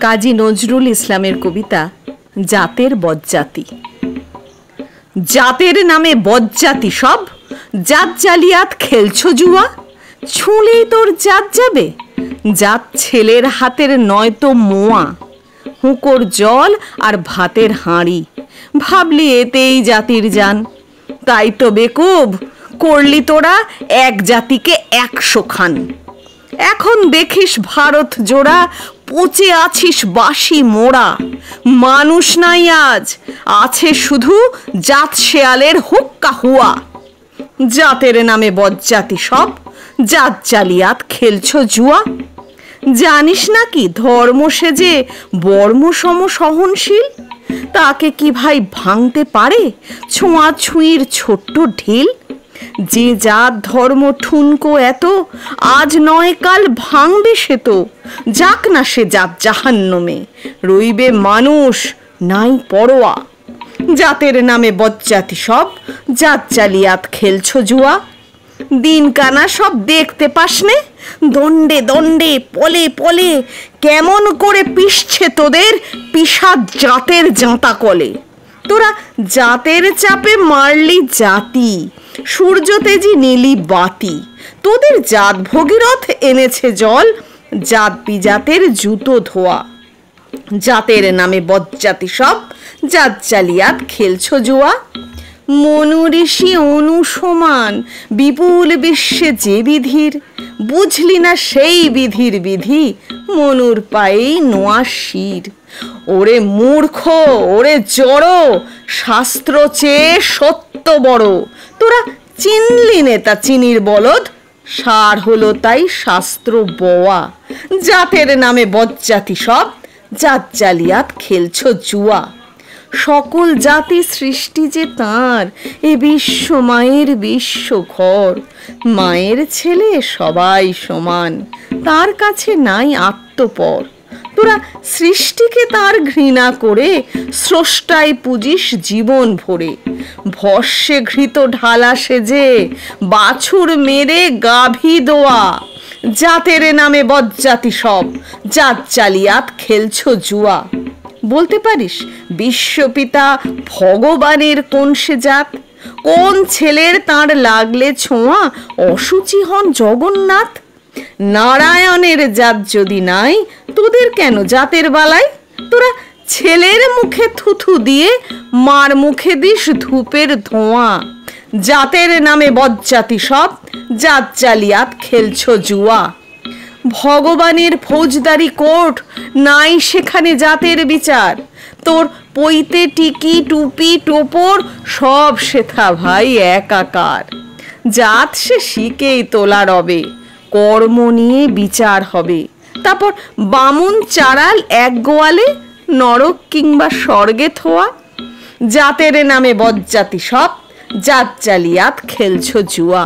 কাজী নজরুল ইসলামের কবিতা জাতের বজ্জাতি। জাতের নামে বজ্জাতি সব, জাত জালিয়াত খেলছো জুয়া। ছুঁলেই তোর জাত যাবে, জাত ছেলের হাতের নয়তো মোয়া। হুঁকোর জল আর ভাতের হাঁড়ি, ভাবলি এতেই জাতির জান। তাই তো বেকুব করলি তোরা এক জাতিকে 100 খান। এখন দেখিস ভারত জোড়া, পচে আছিস বাসি মোড়া। মানুষ নাই আজ, আছে শুধু জাত শেয়ালের হুক্কা হুয়া। জাতের নামে বজ্জাতি সব, জাত জালিয়াত খেলছো জুয়া। জানিস নাকি ধর্ম সেজে বর্ম সম সহনশীল? তাকে কি ভাই ভাঙতে পারে ছোঁয়াছুঁয়ির ছোট্ট ঢিল? যে জাত ধর্ম ঠুনকো এত, আজ নয় কাল ভাঙবে সে তো। যাক না সে জাত জাহান্নামে, রইবে মানুষ নাই পরোয়া। জাতের নামে বজ্জাতি সব, জাত জালিয়াত খেলছো জুয়া। দিন কানা সব দেখতে পাসনে, দণ্ডে দণ্ডে পলে পলে কেমন করে পিষছে তোদের পিসাদ জাতের জাঁতা কলে। তোরা জাতের চাপে মারলি জাতি, সূর্য তেজি নীলি বাতি। তোদের জাত ভগীরথ এনেছে জল, জাত বিজাতের জুতো ধোয়া। জাতের নামে বজ্জাতি সব, জাত জালিয়াত খেলছো জুয়া। মনু ঋষি অনু সমান বিপুল বিশ্বে যে বিধির, বুঝলি না সেই বিধির বিধি, মনুর পায়েই নোয়া শির। ওরে মূর্খ, ওরে জড়, শাস্ত্র চেয়ে সত্য বড়। তোরা চিনলি নেতা চিনির বলদ, সার হলো তাই শাস্ত্র বওয়া। জাতের নামে বজ্জাতি সব, জাত জালিয়াত খেলছো জুয়া। সকল জাতি সৃষ্টি যে তাঁর, এ বিশ্ব মায়ের বিশ্ব ঘর। মায়ের ছেলে সবাই সমান, তার কাছে নাই আত্মপর। তোরা সৃষ্টিকে তার ঘৃণা করে, স্রষ্টায় পূজিস জীবন ভরে। ভস্যে ঘৃত ঢালা সেজে, বাছুর মেরে গাভী দোয়া। জাতের নামে বজ্জাতি সব, জাত জালিয়াত খেলছো জুয়া। বলতে পারিস বিশ্বপিতা ভগবানের কোন সে জাত? কোন ছেলের তাঁর লাগলে ছোঁয়া অসুচি হন জগন্নাথ? নারায়ণের জাত যদি নাই, তোদের কেন জাতের বালাই? তোরা ছেলের মুখে থুথু দিয়ে মার মুখে দিস ধূপের ধোঁয়া। জাতের নামে বজ্জাতি সব, জাত জালিয়াত খেলছো জুয়া। ভগবানের ফৌজদারি কোর্ট, নাই সেখানে জাতের বিচার। তোর পইতে টিকি টুপি টোপর সব সেথা ভাই একাকার। জাত সে শিকেই তোলা রবে, কর্ম নিয়ে বিচার হবে। তারপর বামুন চারাল এক গোয়ালে, নরক কিংবা স্বর্গে থোয়া। জাতের নামে বজ্জাতি সব, জাত জালিয়াত খেলছো জুয়া।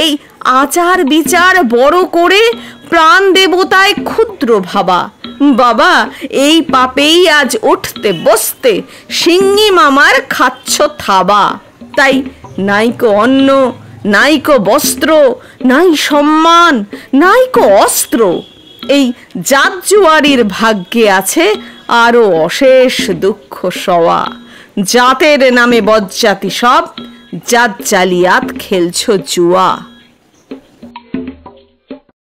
এই আচার বিচার বড় করে প্রাণ দেবতায় ক্ষুদ্র ভাবা। বাবা এই পাপেই আজ উঠতে বসতে সিঙ্গি মামার খাচ্ছ থাবা। তাই নাইকো অন্ন, নাইকো বস্ত্র, নাই সম্মান, নাইকো অস্ত্র। এই জাত জুয়ারির ভাগ্যে আছে আরো অশেষ দুঃখ সওয়া। জাতের নামে বজ্জাতি সব, জাত জালিয়াত খেলছো জুয়া।